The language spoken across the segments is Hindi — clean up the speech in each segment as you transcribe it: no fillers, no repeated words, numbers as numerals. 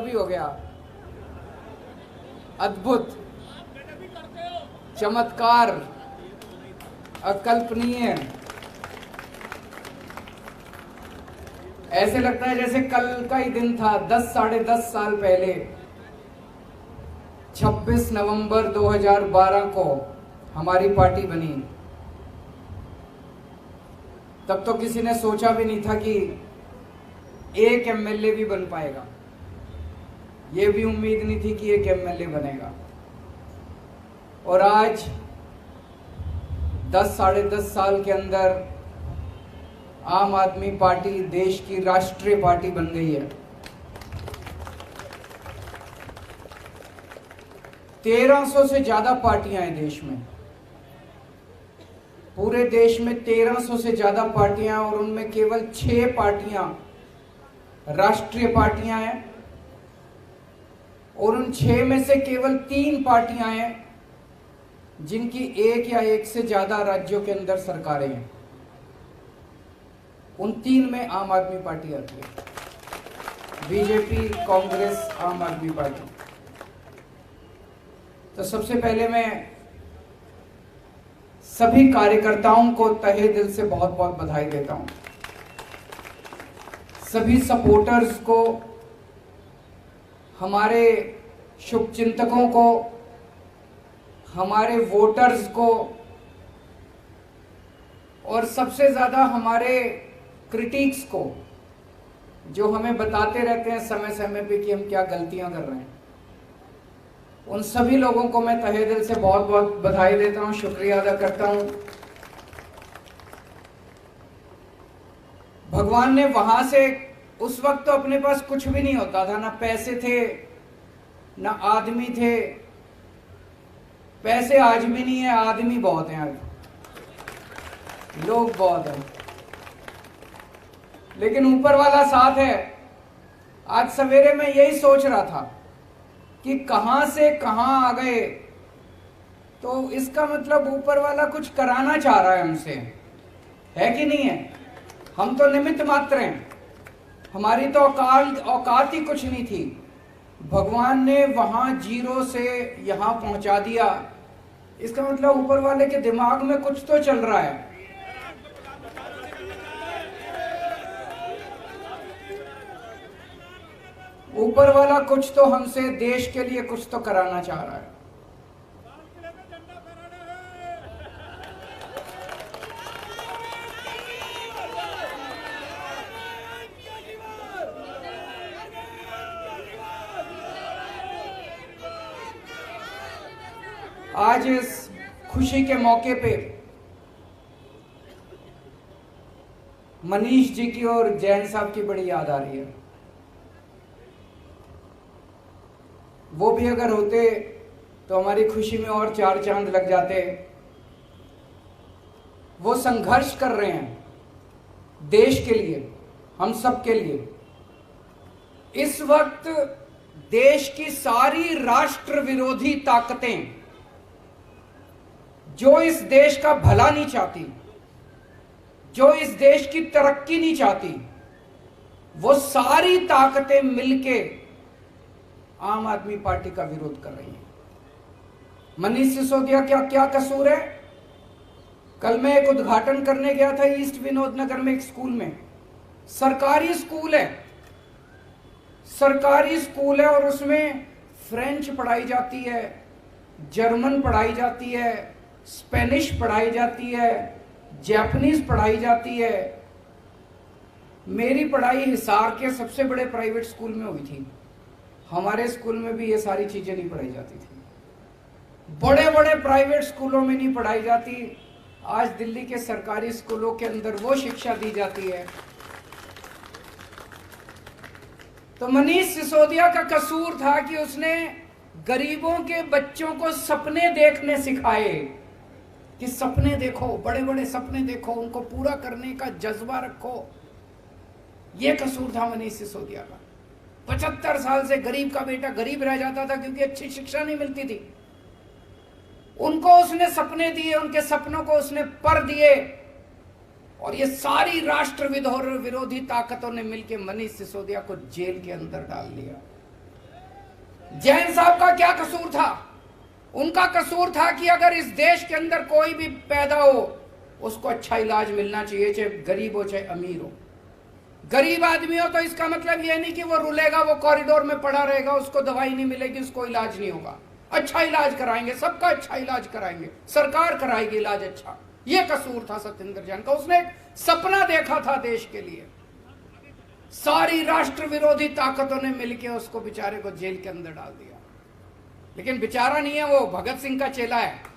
भी हो गया। अद्भुत, चमत्कार, अकल्पनीय। ऐसे लगता है जैसे कल का ही दिन था। 10 साढ़े 10 साल पहले 26 नवंबर 2012 को हमारी पार्टी बनी। तब तो किसी ने सोचा भी नहीं था कि एक एमएलए भी बन पाएगा। ये भी उम्मीद नहीं थी कि एक एमएलए बनेगा। और आज 10 साढ़े 10 साल के अंदर आम आदमी पार्टी देश की राष्ट्रीय पार्टी बन गई है। 1300 से ज्यादा पार्टियां हैं देश में। पूरे देश में 1300 से ज्यादा पार्टियां, और उनमें केवल 6 पार्टियां राष्ट्रीय पार्टियां हैं। और उन 6 में से केवल 3 पार्टियां हैं जिनकी एक या एक से ज्यादा राज्यों के अंदर सरकारें हैं। उन 3 में आम आदमी पार्टी आती है। बीजेपी, कांग्रेस, आम आदमी पार्टी। तो सबसे पहले मैं सभी कार्यकर्ताओं को तहे दिल से बहुत बहुत बधाई देता हूं। सभी सपोर्टर्स को, हमारे शुभचिंतकों को, हमारे वोटर्स को, और सबसे ज्यादा हमारे क्रिटिक्स को, जो हमें बताते रहते हैं समय समय पे कि हम क्या गलतियां कर रहे हैं। उन सभी लोगों को मैं तहे दिल से बहुत बहुत बधाई देता हूं, शुक्रिया अदा करता हूं। भगवान ने वहां से, उस वक्त तो अपने पास कुछ भी नहीं होता था, ना पैसे थे ना आदमी थे। पैसे आज भी नहीं है, आदमी बहुत हैं, आज लोग बहुत हैं, लेकिन ऊपर वाला साथ है। आज सवेरे मैं यही सोच रहा था कि कहां से कहां आ गए। तो इसका मतलब ऊपर वाला कुछ कराना चाह रहा है हमसे, है कि नहीं है? हम तो निमित्त मात्र हैं, हमारी तो औकात ही कुछ नहीं थी। भगवान ने वहां जीरो से यहां पहुंचा दिया। इसका मतलब ऊपर वाले के दिमाग में कुछ तो चल रहा है। ऊपर वाला कुछ तो हमसे, देश के लिए कुछ तो कराना चाह रहा है। आज इस खुशी के मौके पे मनीष जी की और जैन साहब की बड़ी याद आ रही है। वो भी अगर होते तो हमारी खुशी में और 4 चांद लग जाते। वो संघर्ष कर रहे हैं देश के लिए, हम सब के लिए। इस वक्त देश की सारी राष्ट्र विरोधी ताकतें, जो इस देश का भला नहीं चाहती, जो इस देश की तरक्की नहीं चाहती, वो सारी ताकतें मिलके आम आदमी पार्टी का विरोध कर रही है। मनीष सिसोदिया क्या क्या कसूर है? कल मैं एक उद्घाटन करने गया था ईस्ट विनोद नगर में, एक स्कूल में। सरकारी स्कूल है, सरकारी स्कूल है, और उसमें फ्रेंच पढ़ाई जाती है, जर्मन पढ़ाई जाती है, स्पेनिश पढ़ाई जाती है, जापानीज पढ़ाई जाती है। मेरी पढ़ाई हिसार के सबसे बड़े प्राइवेट स्कूल में हुई थी। हमारे स्कूल में भी ये सारी चीजें नहीं पढ़ाई जाती थी। बड़े बड़े प्राइवेट स्कूलों में नहीं पढ़ाई जाती। आज दिल्ली के सरकारी स्कूलों के अंदर वो शिक्षा दी जाती है। तो मनीष सिसोदिया का कसूर था कि उसने गरीबों के बच्चों को सपने देखने सिखाए, कि सपने देखो, बड़े बड़े सपने देखो, उनको पूरा करने का जज्बा रखो। यह कसूर था मनीष सिसोदिया का। 75 साल से गरीब का बेटा गरीब रह जाता था क्योंकि अच्छी शिक्षा नहीं मिलती थी। उनको उसने सपने दिए, उनके सपनों को उसने पर दिए, और ये सारी राष्ट्र विरोधी ताकतों ने मिलकर मनीष सिसोदिया को जेल के अंदर डाल दिया। जैन साहब का क्या कसूर था? उनका कसूर था कि अगर इस देश के अंदर कोई भी पैदा हो उसको अच्छा इलाज मिलना चाहिए, चाहे गरीब हो चाहे अमीर हो। गरीब आदमी हो तो इसका मतलब यह नहीं कि वो रुलेगा, वो कॉरिडोर में पड़ा रहेगा, उसको दवाई नहीं मिलेगी, उसको इलाज नहीं होगा। अच्छा इलाज कराएंगे, सबका अच्छा इलाज कराएंगे, सरकार कराएगी इलाज अच्छा। ये कसूर था सत्येंद्र जैन का। उसने एक सपना देखा था देश के लिए। सारी राष्ट्र विरोधी ताकतों ने मिलकर उसको बेचारे को जेल के अंदर डाल दिया। लेकिन बेचारा नहीं है, वो भगत सिंह का चेला है।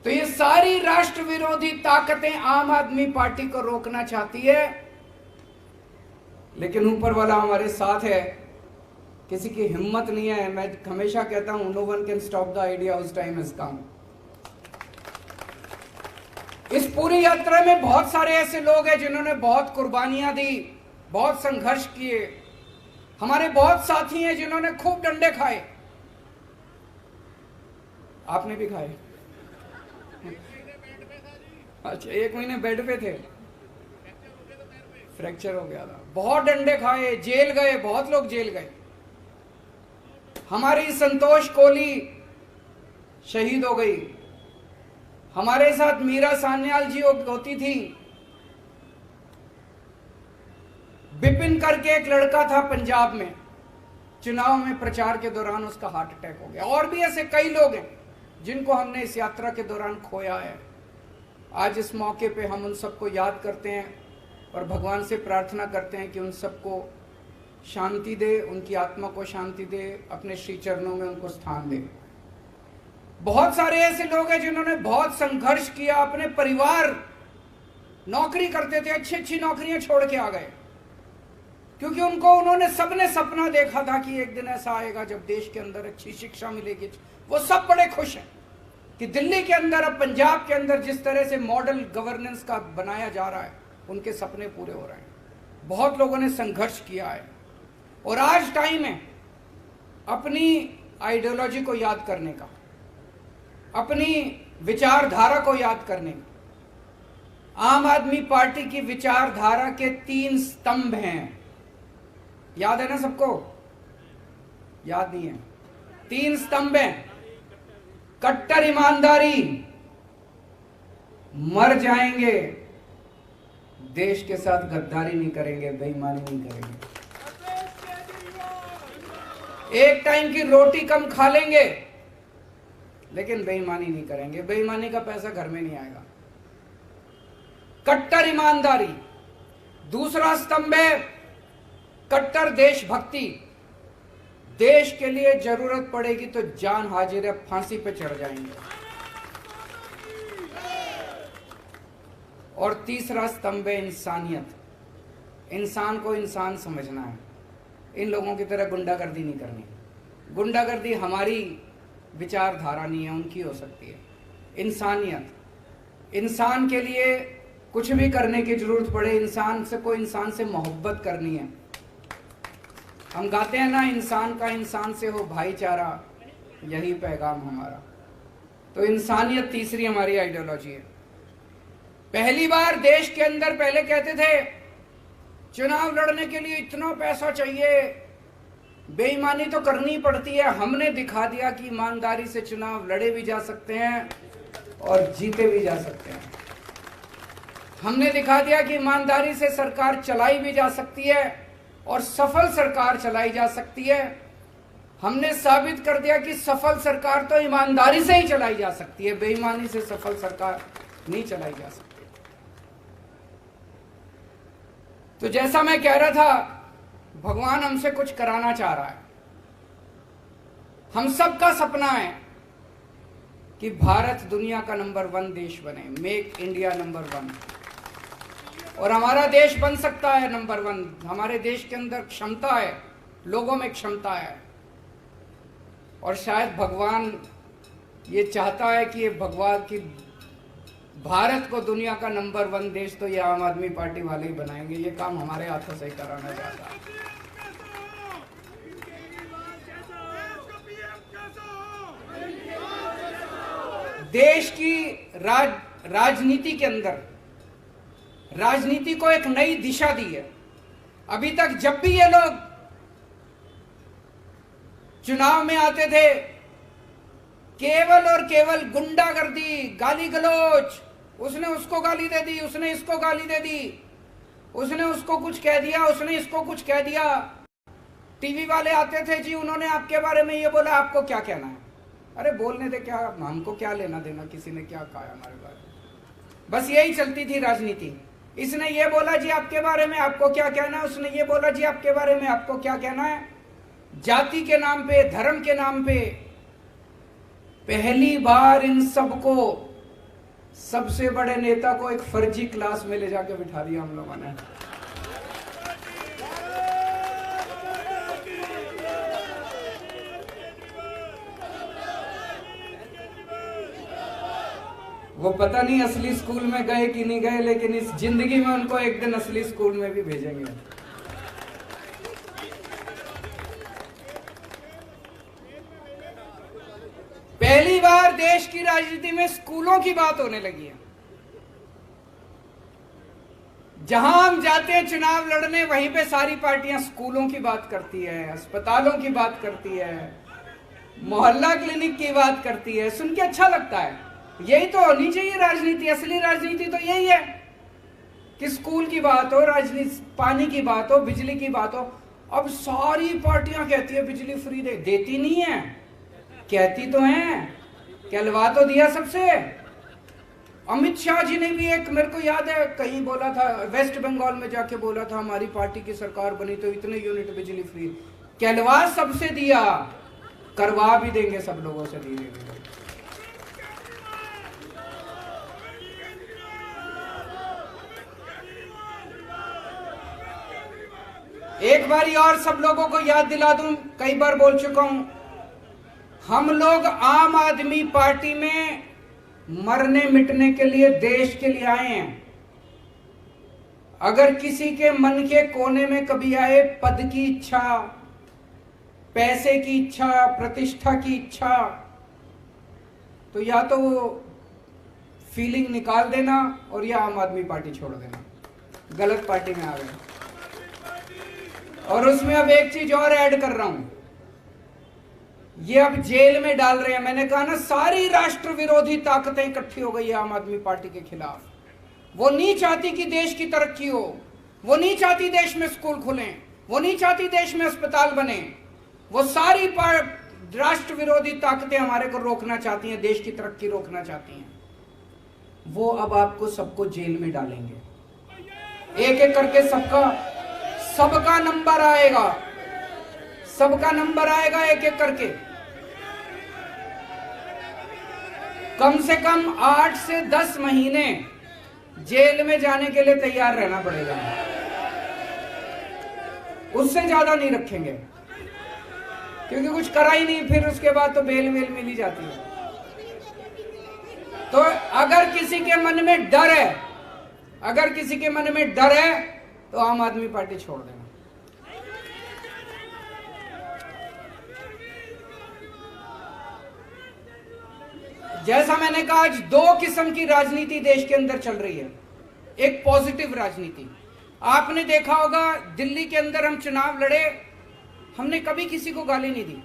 तो ये सारी राष्ट्र विरोधी ताकतें आम आदमी पार्टी को रोकना चाहती है, लेकिन ऊपर वाला हमारे साथ है। किसी की हिम्मत नहीं है। मैं हमेशा कहता हूं, no one can stop the idea whose time has come. इस पूरी यात्रा में बहुत सारे ऐसे लोग हैं जिन्होंने बहुत कुर्बानियां दी, बहुत संघर्ष किए। हमारे बहुत साथी हैं जिन्होंने खूब डंडे खाए। आपने भी खाए? अच्छा, 1 महीने बेड पे थे, फ्रैक्चर हो गया था। बहुत डंडे खाए, जेल गए, बहुत लोग जेल गए। हमारी संतोष कोहली शहीद हो गई। हमारे साथ मीरा सान्याल जी होती थी। बिपिन करके एक लड़का था पंजाब में, चुनाव में प्रचार के दौरान उसका हार्ट अटैक हो गया। और भी ऐसे कई लोग हैं जिनको हमने इस यात्रा के दौरान खोया है। आज इस मौके पे हम उन सबको याद करते हैं और भगवान से प्रार्थना करते हैं कि उन सबको शांति दे, उनकी आत्मा को शांति दे, अपने श्री चरणों में उनको स्थान दे। बहुत सारे ऐसे लोग हैं जिन्होंने बहुत संघर्ष किया। अपने परिवार नौकरी करते थे, अच्छी अच्छी नौकरियां छोड़ के आ गए, क्योंकि उन्होंने सबने सपना देखा था कि एक दिन ऐसा आएगा जब देश के अंदर अच्छी शिक्षा मिलेगी। वो सब बड़े खुश हैं कि दिल्ली के अंदर, अब पंजाब के अंदर जिस तरह से मॉडल गवर्नेंस का बनाया जा रहा है, उनके सपने पूरे हो रहे हैं। बहुत लोगों ने संघर्ष किया है और आज टाइम है अपनी आइडियोलॉजी को याद करने का, अपनी विचारधारा को याद करने का। आम आदमी पार्टी की विचारधारा के 3 स्तंभ हैं। याद है ना सबको? याद नहीं है? 3 स्तंभ हैं। कट्टर ईमानदारी, मर जाएंगे, देश के साथ गद्दारी नहीं करेंगे, बेईमानी नहीं करेंगे, एक टाइम की रोटी कम खा लेंगे लेकिन बेईमानी नहीं करेंगे। बेईमानी का पैसा घर में नहीं आएगा। कट्टर ईमानदारी। दूसरा स्तंभ है कट्टर देशभक्ति। देश के लिए जरूरत पड़ेगी तो जान हाजिर है, फांसी पे चढ़ जाएंगे। और तीसरा स्तंभ है इंसानियत। इंसान को इंसान समझना है। इन लोगों की तरह गुंडागर्दी नहीं करनी। गुंडागर्दी हमारी विचारधारा नहीं है, उनकी हो सकती है। इंसानियत, इंसान के लिए कुछ भी करने की जरूरत पड़े, इंसान से मोहब्बत करनी है। हम गाते हैं ना, इंसान का इंसान से हो भाईचारा, यही पैगाम हमारा। तो इंसानियत तीसरी हमारी आइडियोलॉजी है। पहली बार देश के अंदर पहले कहते थे चुनाव लड़ने के लिए इतना पैसा चाहिए, बेईमानी तो करनी पड़ती है। हमने दिखा दिया कि ईमानदारी से चुनाव लड़े भी जा सकते हैं और जीते भी जा सकते हैं। हमने दिखा दिया कि ईमानदारी से सरकार चलाई भी जा सकती है और सफल सरकार चलाई जा सकती है। हमने साबित कर दिया कि सफल सरकार तो ईमानदारी से ही चलाई जा सकती है, बेईमानी से सफल सरकार नहीं चलाई जा सकती। तो जैसा मैं कह रहा था, भगवान हमसे कुछ कराना चाह रहा है। हम सबका सपना है कि भारत दुनिया का नंबर 1 देश बने, मेक इंडिया नंबर 1। और हमारा देश बन सकता है नंबर 1। हमारे देश के अंदर क्षमता है, लोगों में क्षमता है। और शायद भगवान ये चाहता है कि भारत को दुनिया का नंबर 1 देश तो ये आम आदमी पार्टी वाले ही बनाएंगे। ये काम हमारे हाथों से ही कराना चाहता है। देश की राजनीति के अंदर राजनीति को एक नई दिशा दी है। अभी तक जब भी ये लोग चुनाव में आते थे, केवल और केवल गुंडागर्दी, गाली गलौज, उसने उसको गाली दे दी, उसने इसको गाली दे दी, उसने उसको कुछ कह दिया, उसने इसको कुछ कह दिया। टीवी वाले आते थे, जी उन्होंने आपके बारे में ये बोला, आपको क्या कहना है? अरे बोलने दे, क्या हमको क्या लेना देना किसी ने क्या कहा हमारे बारे में। बस यही चलती थी राजनीति। इसने ये बोला जी आपके बारे में, आपको क्या कहना है? उसने ये बोला जी आपके बारे में, आपको क्या कहना है? जाति के नाम पे, धर्म के नाम पे पहली बार इन सबको, सबसे बड़े नेता को एक फर्जी क्लास में ले जाके बिठा दिया हम लोगों ने। वो पता नहीं असली स्कूल में गए कि नहीं गए, लेकिन इस जिंदगी में उनको एक दिन असली स्कूल में भी भेजेंगे। पहली बार देश की राजनीति में स्कूलों की बात होने लगी है। जहां हम जाते हैं चुनाव लड़ने, वहीं पे सारी पार्टियां स्कूलों की बात करती है, अस्पतालों की बात करती है, मोहल्ला क्लिनिक की बात करती है। सुन के अच्छा लगता है। यही तो होनी चाहिए राजनीति। असली राजनीति तो यही है कि स्कूल की बात हो, राजनीति, पानी की बात हो, बिजली की बात हो। अब सारी पार्टियां कहती है बिजली फ्री दे, देती नहीं है, कहती तो हैं, कहलवा तो दिया सबसे। अमित शाह जी ने भी एक, मेरे को याद है कहीं बोला था, वेस्ट बंगाल में जाके बोला था हमारी पार्टी की सरकार बनी तो इतने यूनिट बिजली फ्री, कहलवा सबसे दिया, करवा भी देंगे सब लोगों से धीरे धीरे। एक बारी और सब लोगों को याद दिला दूं, कई बार बोल चुका हूं, हम लोग आम आदमी पार्टी में मरने मिटने के लिए, देश के लिए आए हैं। अगर किसी के मन के कोने में कभी आए पद की इच्छा, पैसे की इच्छा, प्रतिष्ठा की इच्छा, तो या तो वो फीलिंग निकाल देना और या आम आदमी पार्टी छोड़ देना। गलत पार्टी में आ गए। और उसमें अब एक चीज और ऐड कर रहा हूं, ये अब जेल में डाल रहे हैं। मैंने कहा ना, सारी राष्ट्र विरोधी ताकतें इकट्ठी हो गई है आम आदमी पार्टी के खिलाफ। वो नहीं चाहती कि देश की तरक्की हो, वो नहीं चाहती देश में स्कूल खुलें, वो नहीं चाहती देश में अस्पताल बने। वो सारी राष्ट्र विरोधी ताकतें हमारे को रोकना चाहती हैं, देश की तरक्की रोकना चाहती हैं। वो अब आपको सबको जेल में डालेंगे। एक एक करके सबका नंबर आएगा, सबका नंबर आएगा एक एक करके। कम से कम 8 से 10 महीने जेल में जाने के लिए तैयार रहना पड़ेगा, उससे ज्यादा नहीं रखेंगे, क्योंकि कुछ करा ही नहीं, फिर उसके बाद तो बेल वेल मिल ही जाती है। तो अगर किसी के मन में डर है, अगर किसी के मन में डर है, तो आम आदमी पार्टी छोड़ देना। जैसा मैंने कहा, आज 2 किस्म की राजनीति देश के अंदर चल रही है। एक पॉजिटिव राजनीति, आपने देखा होगा दिल्ली के अंदर हम चुनाव लड़े, हमने कभी किसी को गाली नहीं दी।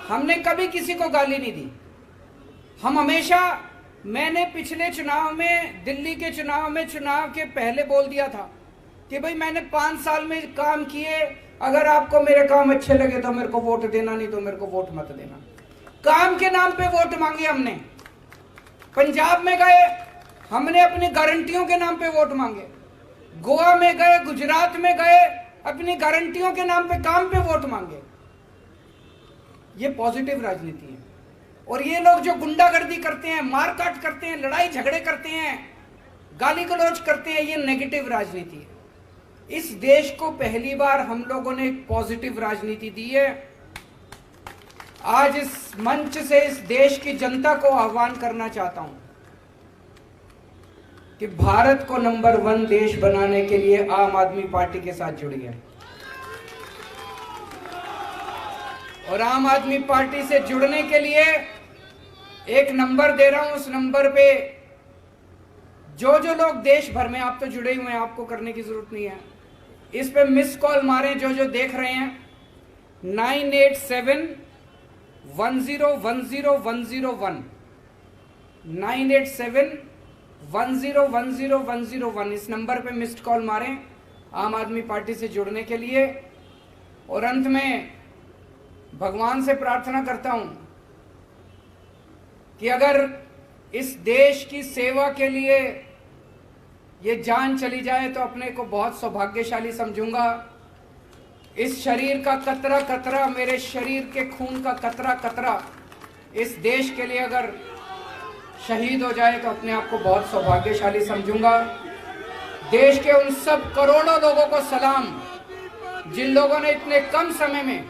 हमने कभी किसी को गाली नहीं दी। हम हमेशा, मैंने पिछले चुनाव में, दिल्ली के चुनाव में, चुनाव के पहले बोल दिया था कि भाई मैंने 5 साल में काम किए, अगर आपको मेरे काम अच्छे लगे तो मेरे को वोट देना, नहीं तो मेरे को वोट मत देना। काम के नाम पे वोट मांगे हमने। पंजाब में गए, हमने अपनी गारंटियों के नाम पे वोट मांगे। गोवा में गए, गुजरात में गए, अपनी गारंटियों के नाम पे, काम पे वोट मांगे। ये पॉजिटिव राजनीति है। और ये लोग जो गुंडागर्दी करते हैं, मारकाट करते हैं, लड़ाई झगड़े करते हैं, गाली गलौज करते हैं, ये नेगेटिव राजनीति है। इस देश को पहली बार हम लोगों ने एक पॉजिटिव राजनीति दी है। आज इस मंच से इस देश की जनता को आह्वान करना चाहता हूं कि भारत को नंबर 1 देश बनाने के लिए आम आदमी पार्टी के साथ जुड़िए। और आम आदमी पार्टी से जुड़ने के लिए एक नंबर दे रहा हूं, उस नंबर पे जो जो लोग देश भर में, आप तो जुड़े हुए हैं, आपको करने की जरूरत नहीं है, इस पे मिस कॉल मारें जो जो देख रहे हैं। 9871010101 9871010101 इस नंबर पे मिस्ड कॉल मारें आम आदमी पार्टी से जुड़ने के लिए। और अंत में भगवान से प्रार्थना करता हूं कि अगर इस देश की सेवा के लिए ये जान चली जाए तो अपने को बहुत सौभाग्यशाली समझूंगा। इस शरीर का कतरा कतरा, मेरे शरीर के खून का कतरा कतरा इस देश के लिए अगर शहीद हो जाए तो अपने आप को बहुत सौभाग्यशाली समझूंगा। देश के उन सब करोड़ों लोगों को सलाम जिन लोगों ने इतने कम समय में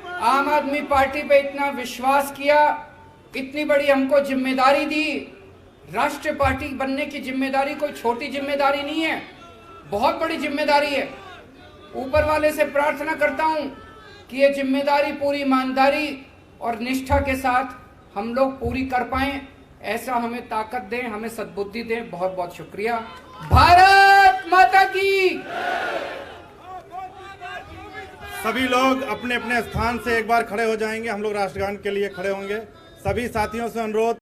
आम आदमी पार्टी पे इतना विश्वास किया, इतनी बड़ी हमको जिम्मेदारी दी। राष्ट्रीय पार्टी बनने की जिम्मेदारी कोई छोटी जिम्मेदारी नहीं है, बहुत बड़ी जिम्मेदारी है। ऊपर वाले से प्रार्थना करता हूं कि ये जिम्मेदारी पूरी ईमानदारी और निष्ठा के साथ हम लोग पूरी कर पाएं, ऐसा हमें ताकत दें, हमें सद्बुद्धि दें। बहुत बहुत शुक्रिया। भारत माता की। सभी लोग अपने अपने स्थान से एक बार खड़े हो जाएंगे, हम लोग राष्ट्रगान के लिए खड़े होंगे। सभी साथियों से अनुरोध